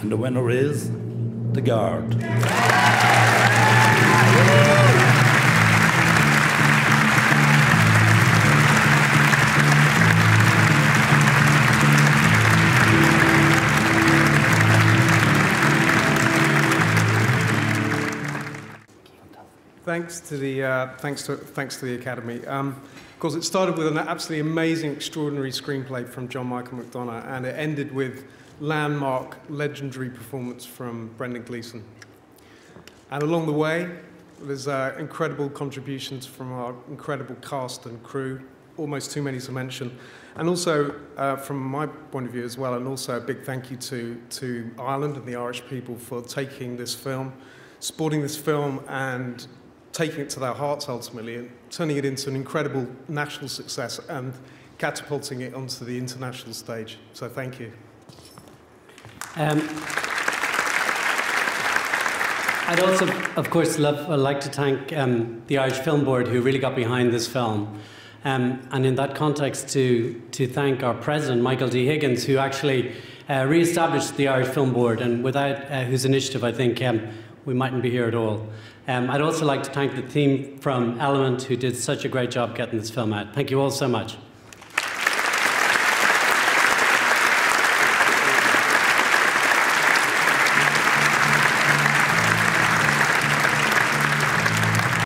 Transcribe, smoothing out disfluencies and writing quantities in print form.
And the winner is The Guard. Thanks to the Academy. Of course, it started with an absolutely amazing, extraordinary screenplay from John Michael McDonagh, and it ended with landmark, legendary performance from Brendan Gleeson. And along the way, there's incredible contributions from our incredible cast and crew, almost too many to mention, and also from my point of view as well, and also a big thank you to Ireland and the Irish people for taking this film, supporting this film, and taking it to their hearts ultimately, and turning it into an incredible national success and catapulting it onto the international stage. So thank you. I'd also, of course, like to thank the Irish Film Board, who really got behind this film. And in that context, to thank our president, Michael D. Higgins, who actually re-established the Irish Film Board, and without whose initiative, I think, we mightn't be here at all. I'd also like to thank the team from Element, who did such a great job getting this film out. Thank you all so much.